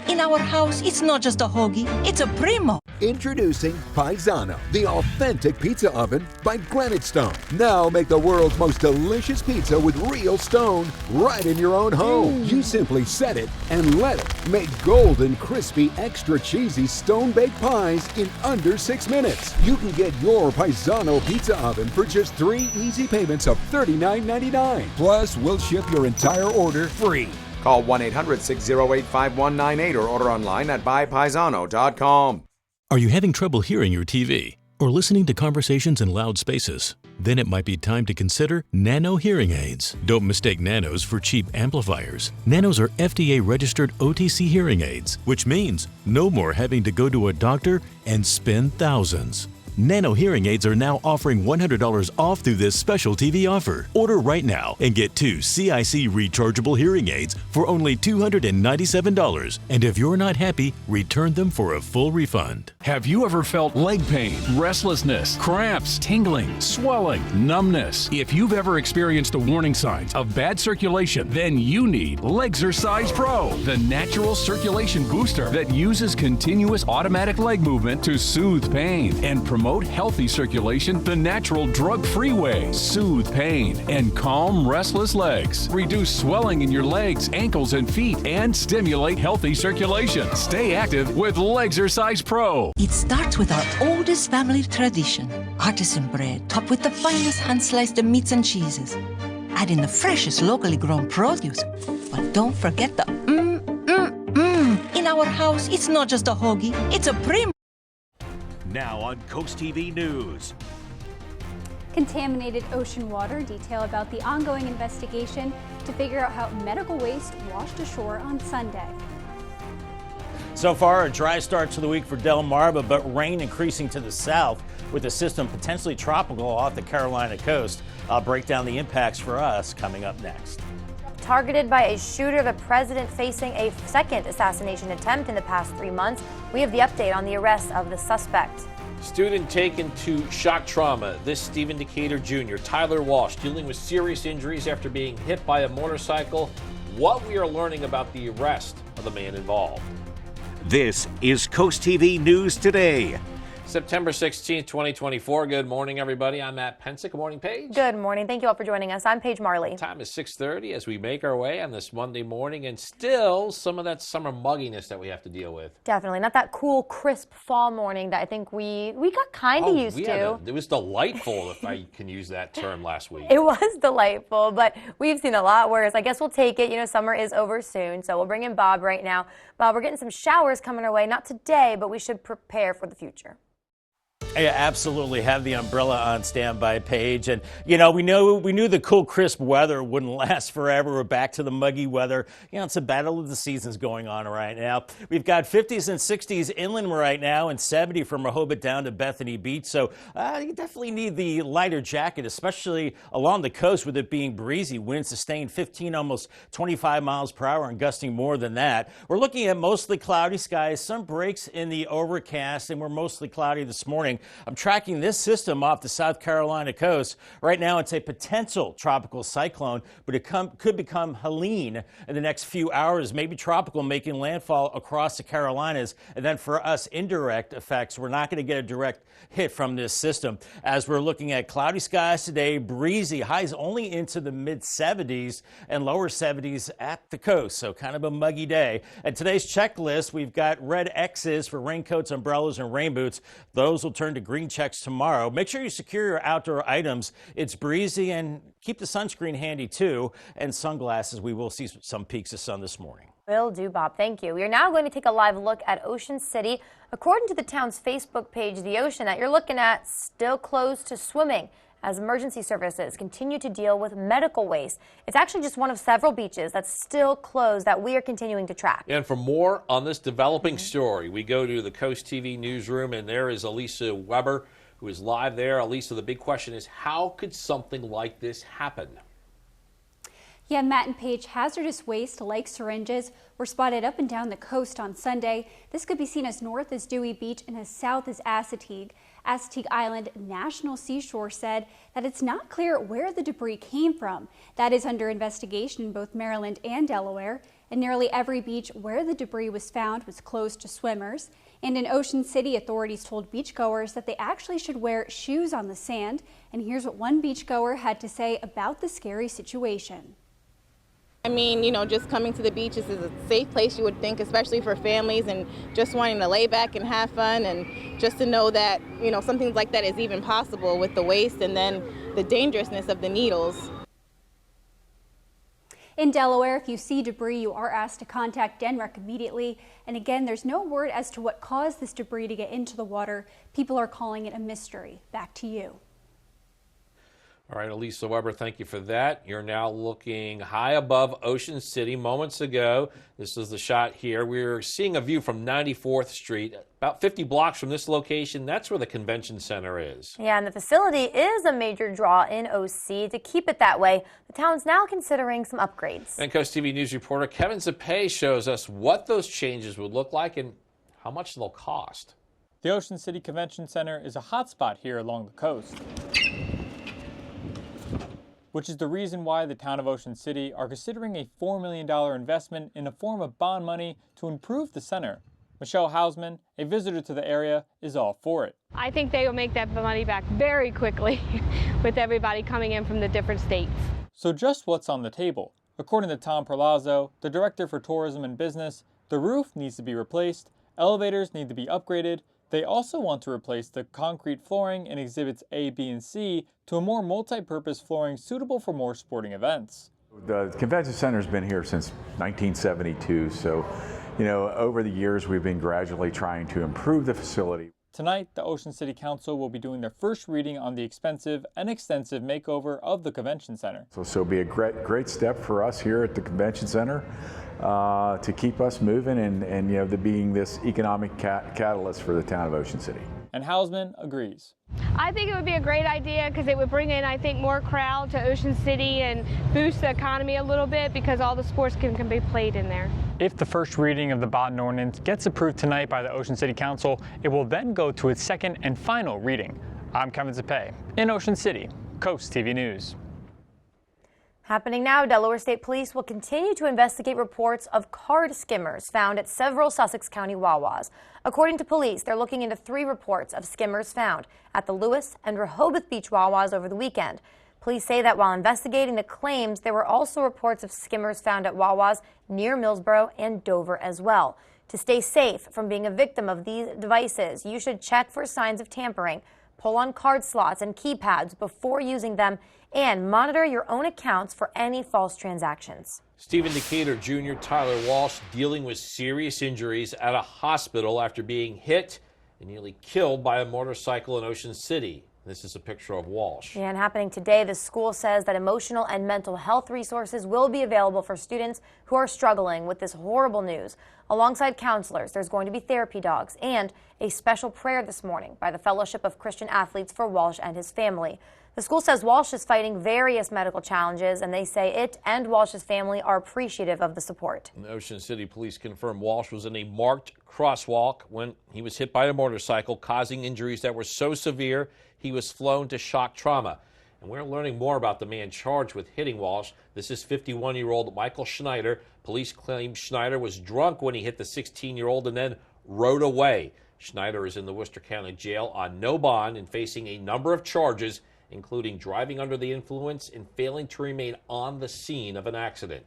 In our house, it's not just a hoagie, it's a primo. Introducing Paisano, the authentic pizza oven by Granite Stone. Now make the world's most delicious pizza with real stone right in your own home. You simply set it and let it make golden, crispy, extra cheesy stone-baked pies in under 6 minutes. You can get your Paisano pizza oven for just 3 easy payments of $39.99. Plus, we'll ship your entire order free. Call 1-800-608-5198 or order online at buypaisano.com. Are you having trouble hearing your TV or listening to conversations in loud spaces? Then it might be time to consider Nano hearing aids. Don't mistake Nanos for cheap amplifiers. Nanos are FDA-registered OTC hearing aids, which means no more having to go to a doctor and spend thousands. Nano hearing aids are now offering $100 off through this special TV offer. Order right now and get 2 CIC rechargeable hearing aids for only $297. And if you're not happy, return them for a full refund. Have you ever felt leg pain, restlessness, cramps, tingling, swelling, numbness? If you've ever experienced the warning signs of bad circulation, then you need Legzercise Pro, the natural circulation booster that uses continuous automatic leg movement to soothe pain and promote healthy circulation the natural drug-free way. Soothe pain and calm restless legs. Reduce swelling in your legs, ankles, and feet, and stimulate healthy circulation. Stay active with Legzercise Pro. It starts with our oldest family tradition, artisan bread topped with the finest hand-sliced meats and cheeses. Add in the freshest locally grown produce, but don't forget the In our house, it's not just a hoagie, it's a primo. Now on Coast TV News. Contaminated ocean water detail about the ongoing investigation to figure out how medical waste washed ashore on Sunday. So far, a dry start to the week for Delmarva, but rain increasing to the south with the system potentially tropical off the Carolina coast. I'll break down the impacts for us coming up next. Targeted by a shooter, the president facing a second assassination attempt in the past 3 months. We have the update on the arrest of the suspect. Student taken to shock trauma. This Stephen Decatur Jr., Tyler Walsh, dealing with serious injuries after being hit by a motorcycle. What we are learning about the arrest of the man involved. This is Coast TV News Today. September 16th, 2024. Good morning, everybody. I'm Matt Pensick. Good morning, Paige. Good morning. Thank you all for joining us. I'm Paige Marley. Time is 6:30 as we make our way on this Monday morning, and still some of that summer mugginess that we have to deal with. Definitely. Not that cool, crisp fall morning that I think we got kind of used to. It was delightful, if I can use that term, last week. It was delightful, but we've seen a lot worse. I guess we'll take it. You know, summer is over soon, so we'll bring in Bob right now. Bob, we're getting some showers coming our way. Not today, but we should prepare for the future. Yeah, absolutely. Have the umbrella on standby, Paige. And, you know, we knew the cool, crisp weather wouldn't last forever. We're back to the muggy weather. You know, it's a battle of the seasons going on right now. We've got 50s and 60s inland right now and 70 from Rehoboth down to Bethany Beach. So you definitely need the lighter jacket, especially along the coast with it being breezy. Winds sustained 15, almost 25 miles per hour and gusting more than that. We're looking at mostly cloudy skies, some breaks in the overcast, and we're mostly cloudy this morning. I'm tracking this system off the South Carolina coast. Right now, it's a potential tropical cyclone, but it could become Helene in the next few hours, maybe tropical, making landfall across the Carolinas. And then for us, indirect effects. We're not going to get a direct hit from this system. As we're looking at cloudy skies today, breezy, highs only into the mid-70s and lower 70s at the coast. So kind of a muggy day. And today's checklist, we've got red X's for raincoats, umbrellas, and rain boots. Those will turn to green checks tomorrow. Make sure you secure your outdoor items. It's breezy, and keep the sunscreen handy too, and sunglasses. We will see some peaks of sun this morning. Will do, Bob. Thank you. We are now going to take a live look at Ocean City. According to the town's Facebook page, the ocean that you're looking at still closed to swimming as emergency services continue to deal with medical waste. It's actually just one of several beaches that's still closed that we are continuing to track. And for more on this developing story, we go to the Coast TV newsroom, and there is Elisa Weber, who is live there. Elisa, the big question is, how could something like this happen? Yeah, Matt and Paige, hazardous waste like syringes were spotted up and down the coast on Sunday. This could be seen as north as Dewey Beach and as south as Assateague. Assateague Island National Seashore said that it's not clear where the debris came from. That is under investigation in both Maryland and Delaware. And nearly every beach where the debris was found was closed to swimmers. And in Ocean City, authorities told beachgoers that they actually should wear shoes on the sand. And here's what one beachgoer had to say about the scary situation. I mean, you know, just coming to the beaches is a safe place, you would think, especially for families and just wanting to lay back and have fun, and just to know that, you know, something like that is even possible with the waste and then the dangerousness of the needles. In Delaware, if you see debris, you are asked to contact DENREC immediately. And again, there's no word as to what caused this debris to get into the water. People are calling it a mystery. Back to you. All right, Elisa Weber, thank you for that. You're now looking high above Ocean City. Moments ago, this is the shot here. We're seeing a view from 94th Street, about 50 blocks from this location. That's where the convention center is. Yeah, and the facility is a major draw in OC. To keep it that way, the town's now considering some upgrades. And Coast TV News reporter Kevin Zapay shows us what those changes would look like and how much they'll cost. The Ocean City Convention Center is a hotspot here along the coast, which is the reason why the town of Ocean City are considering a $4 million investment in the form of bond money to improve the center. Michelle Hausman, a visitor to the area, is all for it. I think they will make that money back very quickly with everybody coming in from the different states. So just what's on the table? According to Tom Perlazzo, the director for tourism and business, the roof needs to be replaced, elevators need to be upgraded. They also want to replace the concrete flooring in exhibits A, B, and C to a more multi-purpose flooring suitable for more sporting events. The convention center has been here since 1972, so over the years we've been gradually trying to improve the facility. Tonight, the Ocean City Council will be doing their first reading on the expensive and extensive makeover of the Convention Center. So it'll be a great step for us here at the Convention Center to keep us moving and being this economic catalyst for the town of Ocean City. And Hausman agrees. I think it would be a great idea because it would bring in, I think, more crowd to Ocean City and boost the economy a little bit because all the sports can be played in there. If the first reading of the Bond ordinance gets approved tonight by the Ocean City Council, it will then go to its second and final reading. I'm Kevin Zapay in Ocean City, Coast TV News. Happening now, Delaware State Police will continue to investigate reports of card skimmers found at several Sussex County Wawas. According to police, they're looking into 3 reports of skimmers found at the Lewis and Rehoboth Beach Wawas over the weekend. Police say that while investigating the claims, there were also reports of skimmers found at Wawas near Millsboro and Dover as well. To stay safe from being a victim of these devices, you should check for signs of tampering, pull on card slots and keypads before using them, and monitor your own accounts for any false transactions. Stephen Decatur Jr., Tyler Walsh, dealing with serious injuries at a hospital after being hit and nearly killed by a motorcycle in Ocean City. This is a picture of Walsh. And happening today, the school says that emotional and mental health resources will be available for students who are struggling with this horrible news. Alongside counselors, there's going to be therapy dogs and a special prayer this morning by the Fellowship of Christian Athletes for Walsh and his family. The school says Walsh is fighting various medical challenges, and they say it and Walsh's family are appreciative of the support. And Ocean City police confirm Walsh was in a marked crosswalk when he was hit by a motorcycle, causing injuries that were so severe he was flown to shock trauma. And we're learning more about the man charged with hitting Walsh. This is 51-year-old Michael Schneider. Police claim Schneider was drunk when he hit the 16-year-old and then rode away. Schneider is in the Worcester County Jail on no bond and facing a number of charges, including driving under the influence and failing to remain on the scene of an accident.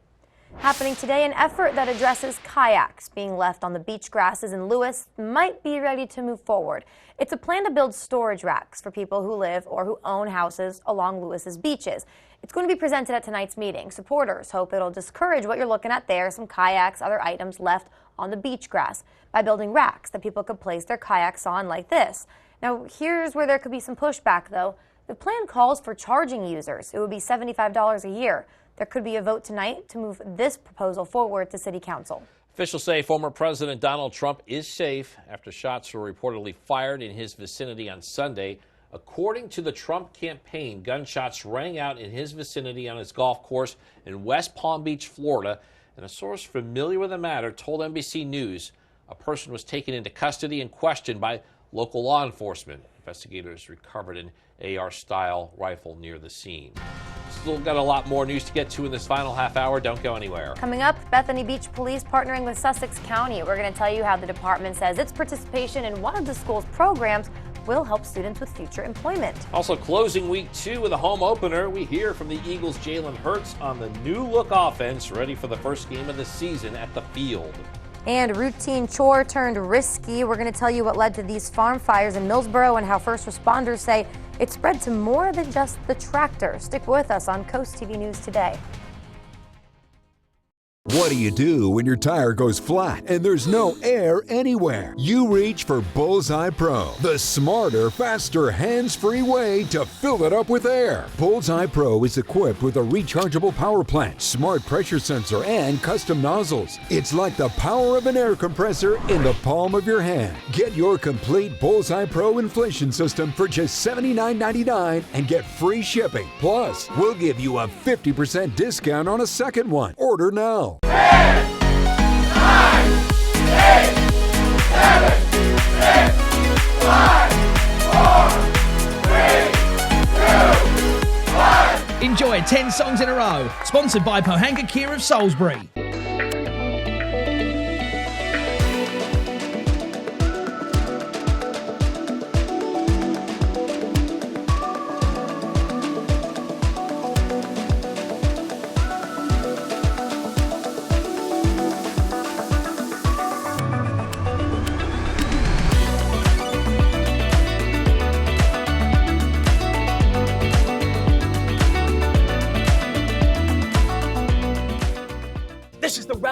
Happening today, an effort that addresses kayaks being left on the beach grasses in Lewis might be ready to move forward. It's a plan to build storage racks for people who live or who own houses along Lewis's beaches. It's going to be presented at tonight's meeting. Supporters hope it'll discourage what you're looking at there, some kayaks, other items left on the beach grass, by building racks that people could place their kayaks on like this. Now, here's where there could be some pushback, though. The plan calls for charging users. It would be $75 a year. There could be a vote tonight to move this proposal forward to City Council. Officials say former President Donald Trump is safe after shots were reportedly fired in his vicinity on Sunday. According to the Trump campaign, gunshots rang out in his vicinity on his golf course in West Palm Beach, Florida. And a source familiar with the matter told NBC News a person was taken into custody and questioned by local law enforcement. Investigators recovered an AR-style rifle near the scene. Still got a lot more news to get to in this final half hour. Don't go anywhere. Coming up, Bethany Beach Police partnering with Sussex County. We're going to tell you how the department says its participation in one of the school's programs will help students with future employment. Also closing week 2 with a home opener. We hear from the Eagles' Jalen Hurts on the new look offense ready for the first game of the season at the Field. And routine chore turned risky. We're going to tell you what led to these farm fires in Millsboro and how first responders say it spread to more than just the tractor. Stick with us on Coast TV News today. What do you do when your tire goes flat and there's no air anywhere? You reach for Bullseye Pro, the smarter, faster, hands-free way to fill it up with air. Bullseye Pro is equipped with a rechargeable power plant, smart pressure sensor, and custom nozzles. It's like the power of an air compressor in the palm of your hand. Get your complete Bullseye Pro inflation system for just $79.99 and get free shipping. Plus, we'll give you a 50% discount on a second one. Order now. 10, 9, 8, 7, 6, 5, 4, 3, 2, 1. Enjoy 10 songs in a row. Sponsored by Pohanka Kia of Salisbury.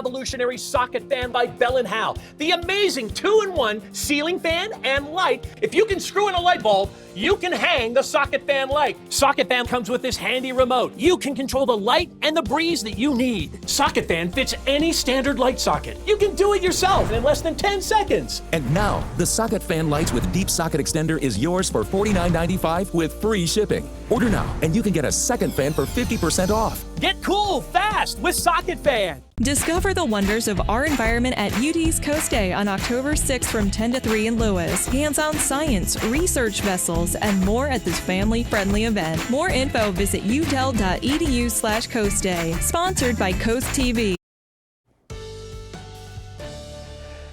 revolutionary socket fan by Bell & Howell. The amazing 2-in-1 ceiling fan and light. If you can screw in a light bulb, you can hang the socket fan light. Socket fan comes with this handy remote. You can control the light and the breeze that you need. Socket fan fits any standard light socket. You can do it yourself in less than 10 seconds. And now, the socket fan lights with deep socket extender is yours for $49.95 with free shipping. Order now, and you can get a second fan for 50% off. Get cool fast with Socket Fan. Discover the wonders of our environment at UD's Coast Day on October 6th from 10 to 3 in Lewis. Hands-on science, research vessels, and more at this family-friendly event. More info, visit udel.edu/Coast Day. Sponsored by CoastTV.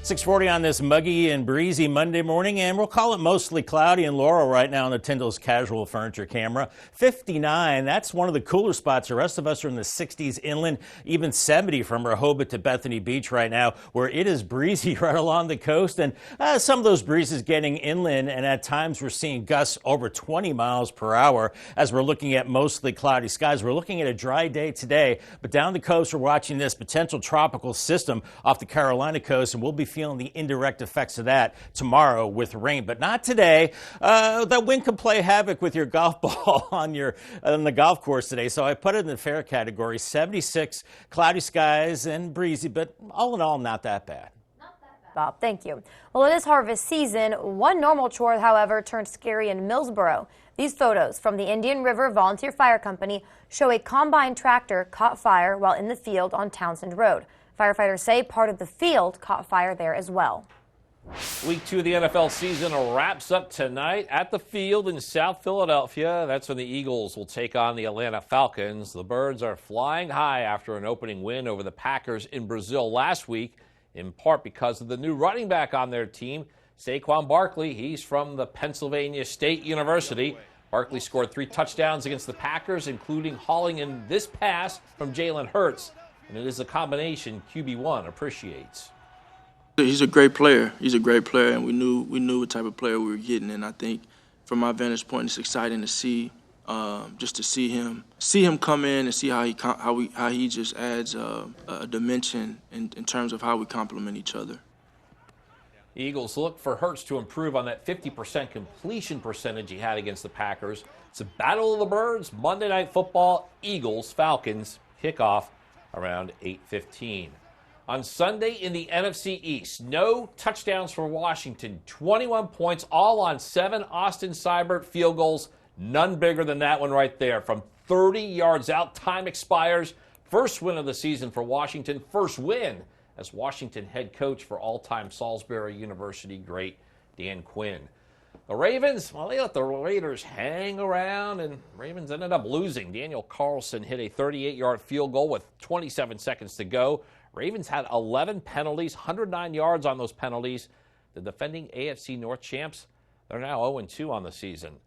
6:40 on this muggy and breezy Monday morning, and we'll call it mostly cloudy in Laurel right now on the Tyndall's Casual Furniture camera. 59, that's one of the cooler spots. The rest of us are in the 60s inland, even 70 from Rehoboth to Bethany Beach right now, where it is breezy right along the coast, and some of those breezes getting inland, and at times we're seeing gusts over 20 miles per hour as we're looking at mostly cloudy skies. We're looking at a dry day today, but down the coast we're watching this potential tropical system off the Carolina coast, and we'll be feeling the indirect effects of that tomorrow with rain, but not today. That wind can play havoc with your golf ball on the golf course today, so I put it in the fair category. 76, cloudy skies and breezy, but all in all, not that bad. Bob, thank you. Well, it is harvest season. One normal chore, however, turned scary in Millsboro. These photos from the Indian River Volunteer Fire Company show a combine tractor caught fire while in the field on Townsend Road. Firefighters say part of the field caught fire there as well. Week 2 of the NFL season wraps up tonight at the field in South Philadelphia. That's when the Eagles will take on the Atlanta Falcons. The Birds are flying high after an opening win over the Packers in Brazil last week, in part because of the new running back on their team, Saquon Barkley. He's from the Pennsylvania State University. Barkley scored 3 touchdowns against the Packers, including hauling in this pass from Jalen Hurts. And it is a combination QB1 appreciates. He's a great player. He's a great player, and we knew what type of player we were getting. And I think, from my vantage point, it's exciting to see, just to see him come in and see how he just adds a dimension in terms of how we complement each other. The Eagles look for Hurts to improve on that 50% completion percentage he had against the Packers. It's a battle of the Birds. Monday Night Football. Eagles Falcons kickoff around 8:15. On Sunday in the NFC East, no touchdowns for Washington. 21 points, all on 7 Austin Seibert field goals. None bigger than that one right there. From 30 yards out, time expires. First win of the season for Washington. First win as Washington head coach for all-time Salisbury University great Dan Quinn. The Ravens, well, they let the Raiders hang around, and Ravens ended up losing. Daniel Carlson hit a 38-yard field goal with 27 seconds to go. Ravens had 11 penalties, 109 yards on those penalties. The defending AFC North champs, they're now 0-2 on the season.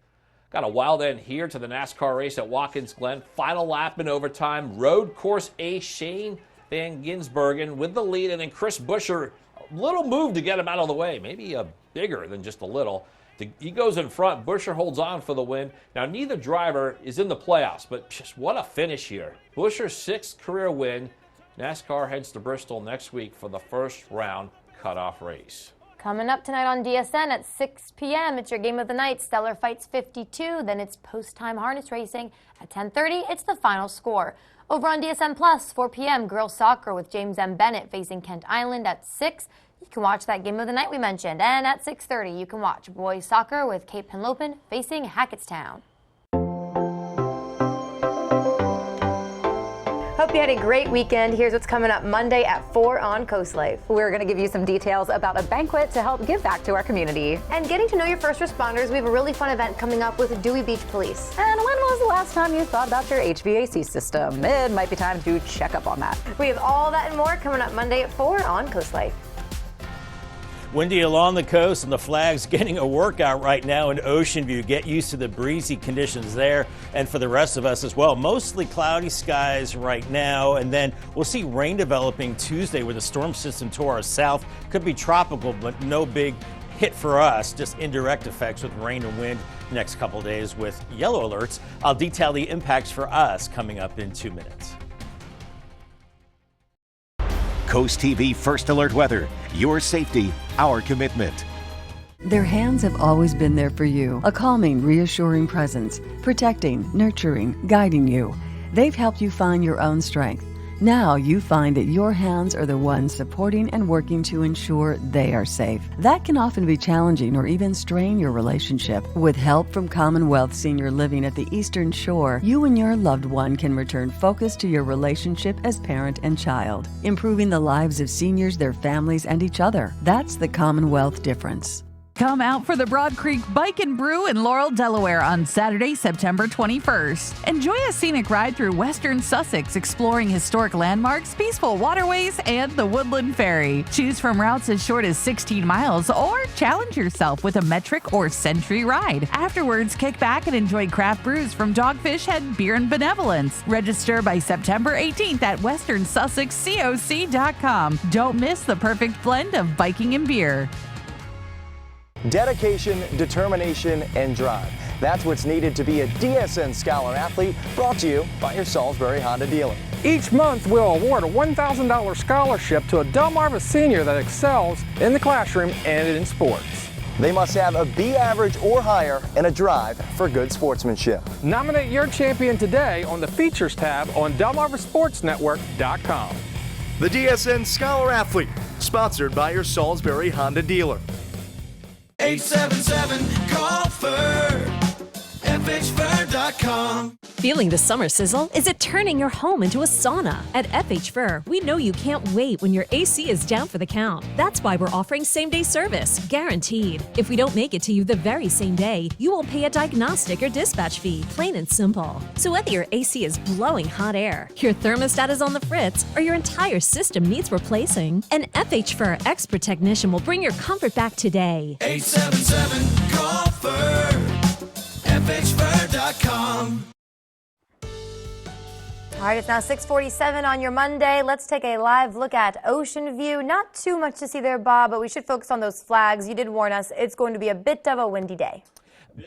Got a wild end here to the NASCAR race at Watkins Glen. Final lap in overtime. Road course ace Shane Van Gisbergen with the lead, and then Chris Buescher, a little move to get him out of the way, maybe bigger than just a little. He goes in front. Buescher holds on for the win. Now, neither driver is in the playoffs, but just what a finish here. Buescher's 6th career win. NASCAR heads to Bristol next week for the first round cutoff race. Coming up tonight on DSN at 6 p.m., it's your game of the night. Stellar Fights 52. Then it's post-time harness racing. At 10:30, it's the final score. Over on DSN Plus, 4 p.m., girls soccer with James M. Bennett facing Kent Island at 6. You can watch that game of the night we mentioned. And at 6:30, you can watch boys soccer with Cape Henlopen facing Hackettstown. Hope you had a great weekend. Here's what's coming up Monday at 4 on Coast Life. We're going to give you some details about a banquet to help give back to our community. And getting to know your first responders, we have a really fun event coming up with Dewey Beach Police. And when was the last time you thought about your HVAC system? It might be time to check up on that. We have all that and more coming up Monday at 4 on Coast Life. Windy along the coast, and the Flag's getting a workout right now in Ocean View. Get used to the breezy conditions there, and for the rest of us as well. Mostly cloudy skies right now, and then we'll see rain developing Tuesday with a storm system to our south. Could be tropical, but no big hit for us, just indirect effects with rain and wind the next couple days with yellow alerts. I'll detail the impacts for us coming up in 2 minutes. Coast TV First Alert Weather. Your safety, our commitment. Their hands have always been there for you, a calming, reassuring presence, protecting, nurturing, guiding you. They've helped you find your own strength. Now you find that your hands are the ones supporting and working to ensure they are safe. That can often be challenging or even strain your relationship. With help from Commonwealth Senior Living at the Eastern Shore, you and your loved one can return focus to your relationship as parent and child, improving the lives of seniors, their families, and each other. That's the Commonwealth difference. Come out for the Broad Creek Bike and Brew in Laurel, Delaware on Saturday, September 21st. Enjoy a scenic ride through Western Sussex, exploring historic landmarks, peaceful waterways, and the Woodland Ferry. Choose from routes as short as 16 miles or challenge yourself with a metric or century ride. Afterwards, kick back and enjoy craft brews from Dogfish Head Beer and Benevolence. Register by September 18th at westernsussexcoc.com. Don't miss the perfect blend of biking and beer. Dedication, determination, and drive. That's what's needed to be a DSN Scholar Athlete, brought to you by your Salisbury Honda dealer. Each month, we'll award a $1,000 scholarship to a Delmarva senior that excels in the classroom and in sports. They must have a B average or higher and a drive for good sportsmanship. Nominate your champion today on the Features tab on DelmarvaSportsNetwork.com. The DSN Scholar Athlete, sponsored by your Salisbury Honda dealer. 877-CALL-FUR, FHFur.com. Feeling the summer sizzle? Is it turning your home into a sauna? At FH Fur, we know you can't wait when your AC is down for the count. That's why we're offering same-day service, guaranteed. If we don't make it to you the very same day, you will pay a diagnostic or dispatch fee, plain and simple. So whether your AC is blowing hot air, your thermostat is on the fritz, or your entire system needs replacing, an FH Fur expert technician will bring your comfort back today. 877-CALL-FUR, FHFur.com. All right, it's now 6:47 on your Monday. Let's take a live look at Ocean View. Not too much to see there, Bob, but we should focus on those flags. You did warn us it's going to be a bit of a windy day.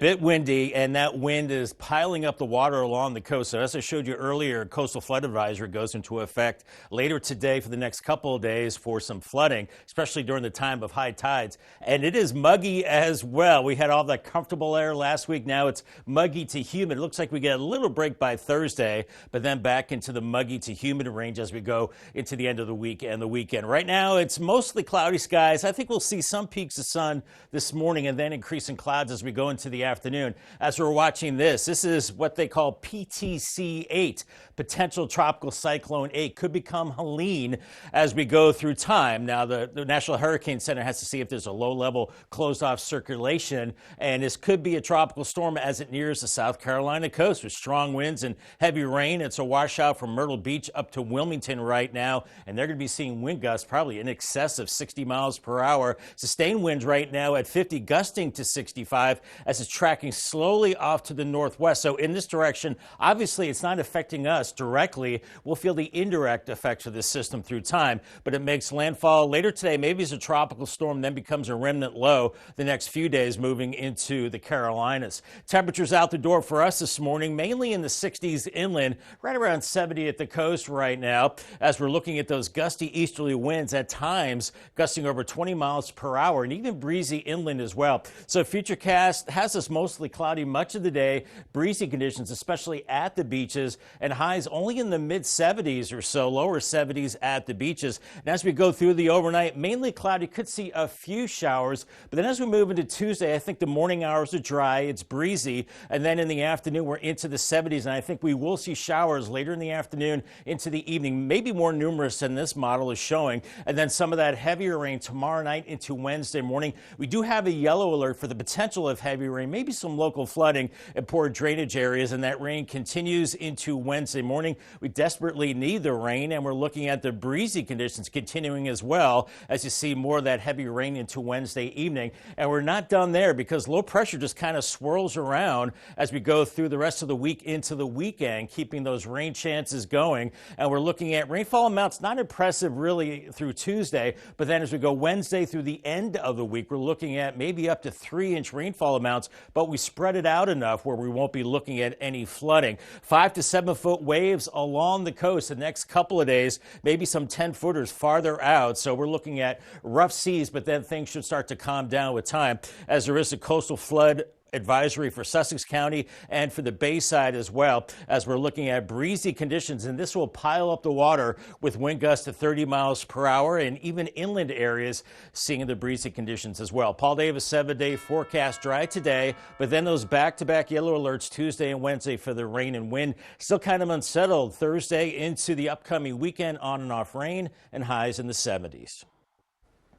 Bit windy, and that wind is piling up the water along the coast. So as I showed you earlier, coastal flood advisory goes into effect later today for the next couple of days for some flooding, especially during the time of high tides. And it is muggy as well. We had all that comfortable air last week. Now it's muggy to humid. It looks like we get a little break by Thursday, but then back into the muggy to humid range as we go into the end of the week and the weekend. Right now, it's mostly cloudy skies. I think we'll see some peaks of sun this morning and then increasing clouds as we go into the afternoon. As we're watching this is what they call PTC 8, potential tropical cyclone 8, could become Helene as we go through time. Now the National Hurricane Center has to see if there's a low level closed off circulation, and this could be a tropical storm as it nears the South Carolina coast with strong winds and heavy rain. It's a washout from Myrtle Beach up to Wilmington right now, and they're going to be seeing wind gusts probably in excess of 60 miles per hour. Sustained winds right now at 50, gusting to 65 as it's tracking slowly off to the northwest. So in this direction, obviously it's not affecting us directly. We'll feel the indirect effects of this system through time, but it makes landfall later today, maybe as a tropical storm, then becomes a remnant low the next few days moving into the Carolinas. Temperatures out the door for us this morning, mainly in the 60s inland, right around 70 at the coast right now, as we're looking at those gusty easterly winds at times gusting over 20 miles per hour and even breezy inland as well. So Futurecast has us mostly cloudy much of the day, breezy conditions, especially at the beaches, and highs only in the mid-70s or so, lower 70s at the beaches. And as we go through the overnight, mainly cloudy, could see a few showers, but then as we move into Tuesday, I think the morning hours are dry, it's breezy, and then in the afternoon we're into the 70s, and I think we will see showers later in the afternoon into the evening, maybe more numerous than this model is showing, and then some of that heavier rain tomorrow night into Wednesday morning. We do have a yellow alert for the potential of heavy rain, maybe some local flooding and poor drainage areas, and that rain continues into Wednesday morning. We desperately need the rain, and we're looking at the breezy conditions continuing as well as you see more of that heavy rain into Wednesday evening. And we're not done there because low pressure just kind of swirls around as we go through the rest of the week into the weekend, keeping those rain chances going. And we're looking at rainfall amounts not impressive really through Tuesday, but then as we go Wednesday through the end of the week, we're looking at maybe up to 3-inch rainfall amounts but we spread it out enough where we won't be looking at any flooding. 5 to 7 foot waves along the coast the next couple of days, maybe some 10-footers farther out. So we're looking at rough seas, but then things should start to calm down with time, as there is a coastal flood advisory for Sussex County and for the Bayside as well, as we're looking at breezy conditions, and this will pile up the water with wind gusts to 30 miles per hour, and even inland areas seeing the breezy conditions as well. Paul Davis 7-day forecast: dry today, but then those back-to-back yellow alerts Tuesday and Wednesday for the rain and wind. Still kind of unsettled Thursday into the upcoming weekend, on and off rain and highs in the 70s.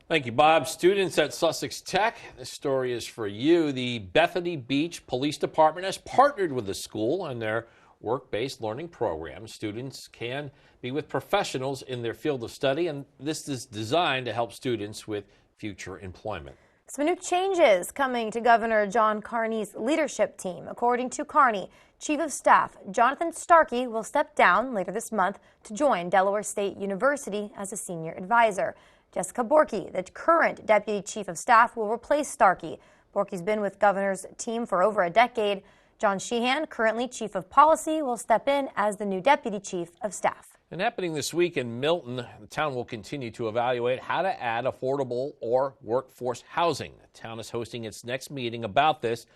Thank you, Bob. Students at Sussex Tech, this story is for you. The Bethany Beach Police Department has partnered with the school on their work-based learning program. Students can be with professionals in their field of study, and this is designed to help students with future employment. Some new changes coming to Governor John Carney's leadership team. According to Carney, Chief of Staff Jonathan Starkey will step down later this month to join Delaware State University as a senior advisor. Jessica Borky, the current Deputy Chief of Staff, will replace Starkey. Borky's been with Governor's team for over a decade. John Sheehan, currently Chief of Policy, will step in as the new Deputy Chief of Staff. And happening this week in Milton, the town will continue to evaluate how to add affordable or workforce housing. The town is hosting its next meeting about this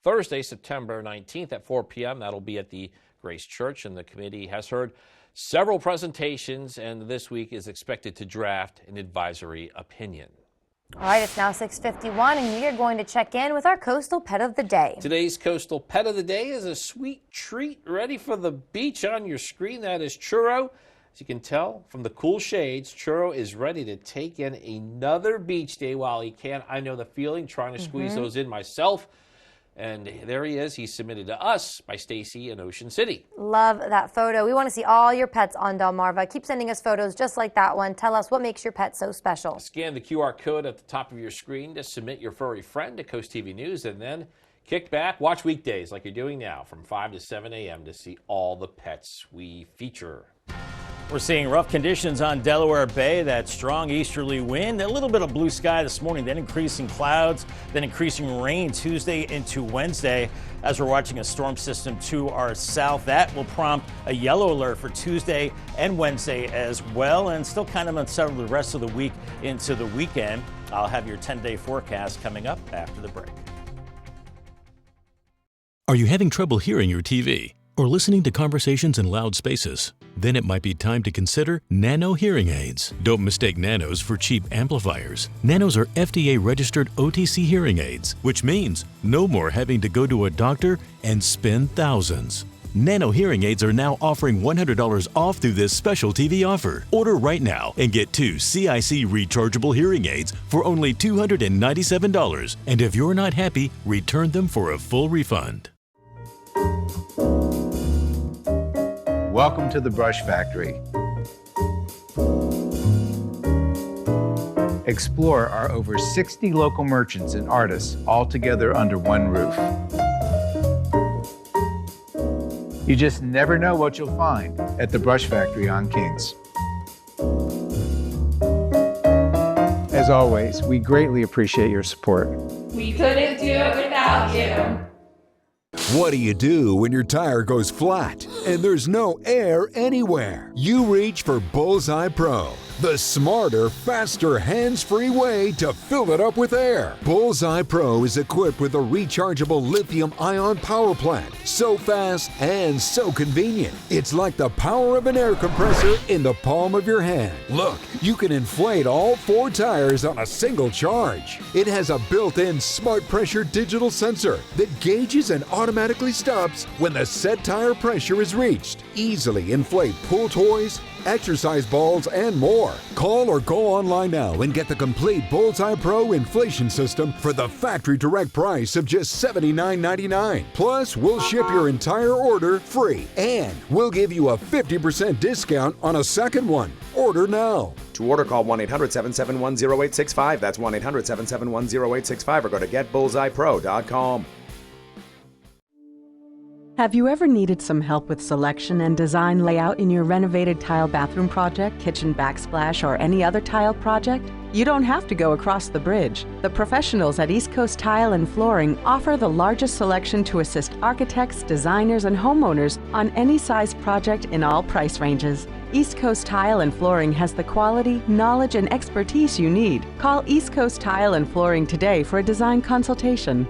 Thursday, September 19th at 4 p.m. That'll be at the Grace Church, and the committee has heard several presentations, and this week is expected to draft an advisory opinion. All right, it's now 6:51, and we are going to check in with our coastal pet of the day. Today's coastal pet of the day is a sweet treat ready for the beach on your screen. That is Churro. As you can tell from the cool shades, Churro is ready to take in another beach day while he can. I know the feeling, trying to squeeze those in myself. And there he is. He's submitted to us by Stacy in Ocean City. Love that photo. We want to see all your pets on Delmarva. Keep sending us photos just like that one. Tell us what makes your pet so special. Scan the QR code at the top of your screen to submit your furry friend to Coast TV News, and then kick back, watch weekdays like you're doing now from 5 to 7 a.m. to see all the pets we feature. We're seeing rough conditions on Delaware Bay, that strong easterly wind, a little bit of blue sky this morning, then increasing clouds, then increasing rain Tuesday into Wednesday. As we're watching a storm system to our south, that will prompt a yellow alert for Tuesday and Wednesday as well, and still kind of unsettled the rest of the week into the weekend. I'll have your 10-day forecast coming up after the break. Are you having trouble hearing your TV or listening to conversations in loud spaces? Then it might be time to consider Nano hearing aids. Don't mistake Nanos for cheap amplifiers. Nanos are FDA-registered OTC hearing aids, which means no more having to go to a doctor and spend thousands. Nano hearing aids are now offering $100 off through this special TV offer. Order right now and get 2 CIC rechargeable hearing aids for only $297. And if you're not happy, return them for a full refund. Welcome to the Brush Factory. Explore our over 60 local merchants and artists all together under one roof. You just never know what you'll find at the Brush Factory on Kings. As always, we greatly appreciate your support. We couldn't do it without you. What do you do when your tire goes flat and there's no air anywhere? You reach for Bullseye Pro, the smarter, faster, hands-free way to fill it up with air. Bullseye Pro is equipped with a rechargeable lithium-ion power plant. So fast and so convenient. It's like the power of an air compressor in the palm of your hand. Look, you can inflate all 4 tires on a single charge. It has a built-in smart pressure digital sensor that gauges and automatically stops when the set tire pressure is reached. Easily inflate pool toys, exercise balls, and more. Call or go online now and get the complete Bullseye Pro inflation system for the factory direct price of just $79.99. Plus, we'll ship your entire order free, and we'll give you a 50% discount on a second one. Order now. To order, call 1-800-771-0865. That's 1-800-771-0865, or go to getbullseyepro.com. Have you ever needed some help with selection and design layout in your renovated tile bathroom project, kitchen backsplash, or any other tile project? You don't have to go across the bridge. The professionals at East Coast Tile and Flooring offer the largest selection to assist architects, designers, and homeowners on any size project in all price ranges. East Coast Tile and Flooring has the quality, knowledge, and expertise you need. Call East Coast Tile and Flooring today for a design consultation.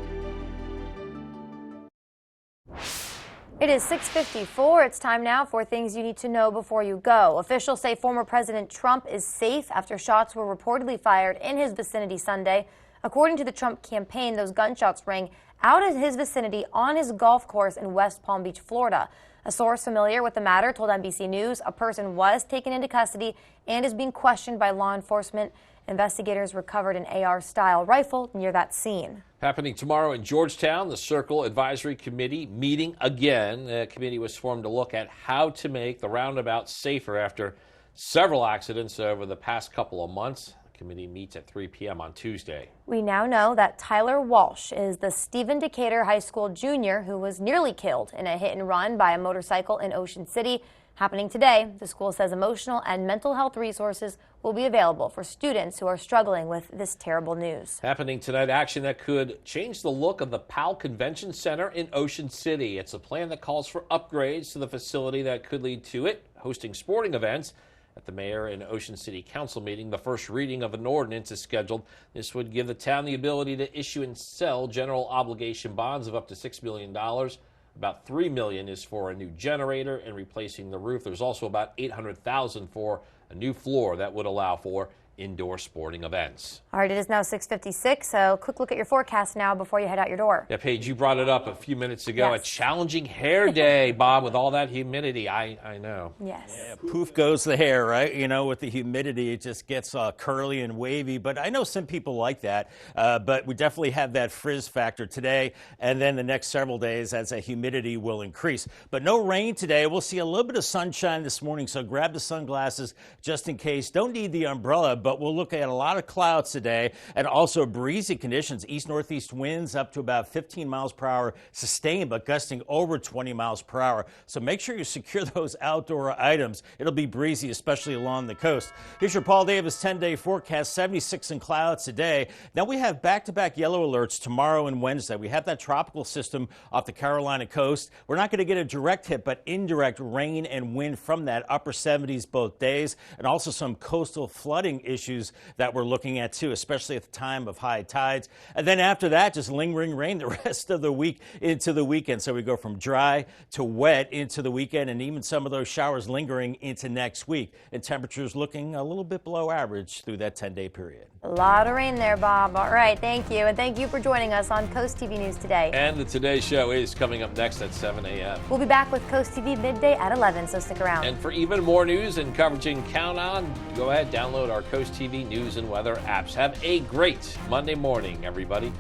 It is 6:54. It's time now for things you need to know before you go. Officials say former President Trump is safe after shots were reportedly fired in his vicinity Sunday. According to the Trump campaign, those gunshots rang out of his vicinity on his golf course in West Palm Beach, Florida. A source familiar with the matter told NBC News a person was taken into custody and is being questioned by law enforcement. Investigators recovered an AR-style rifle near that scene. Happening tomorrow in Georgetown, the Circle Advisory Committee meeting again. The committee was formed to look at how to make the roundabout safer after several accidents over the past couple of months. The committee meets at 3 p.m. on Tuesday. We now know that Tyler Walsh is the Stephen Decatur High School junior who was nearly killed in a hit and run by a motorcycle in Ocean City. Happening today, the school says emotional and mental health resources will be available for students who are struggling with this terrible news. Happening tonight, action that could change the look of the Powell Convention Center in Ocean City. It's a plan that calls for upgrades to the facility that could lead to it hosting sporting events. At the mayor and Ocean City Council meeting, the first reading of an ordinance is scheduled. This would give the town the ability to issue and sell general obligation bonds of up to $6 million. About $3 million is for a new generator and replacing the roof. There's also about $800,000 for a new floor that would allow for indoor sporting events. All right, it is now 6:56, so quick look at your forecast now before you head out your door. Yeah, Paige, you brought it up a few minutes ago. Yes. A challenging hair day, Bob, with all that humidity. I know. Yes. Yeah, poof goes the hair, right? You know, with the humidity, it just gets curly and wavy. But I know some people like that. But we definitely have that frizz factor today and then the next several days as the humidity will increase. But no rain today. We'll see a little bit of sunshine this morning, so grab the sunglasses just in case. Don't need the umbrella, but we'll look at a lot of clouds today and also breezy conditions. East-northeast winds up to about 15 miles per hour sustained, but gusting over 20 miles per hour. So make sure you secure those outdoor items. It'll be breezy, especially along the coast. Here's your Paul Davis 10-day forecast, 76 in clouds today. Now we have back-to-back yellow alerts tomorrow and Wednesday. We have that tropical system off the Carolina coast. We're not going to get a direct hit, but indirect rain and wind from that upper 70s both days, and also some coastal flooding issues that we're looking at too, especially at the time of high tides. And then after that, just lingering rain the rest of the week into the weekend. So we go from dry to wet into the weekend, and even some of those showers lingering into next week. And temperatures looking a little bit below average through that 10-day period. A lot of rain there, Bob. All right, thank you. And thank you for joining us on Coast TV News Today. And the Today Show is coming up next at 7 a.m. We'll be back with Coast TV midday at 11, so stick around. And for even more news and coverage you can count on, go ahead, download our Coast TV News and Weather apps. Have a great Monday morning, everybody.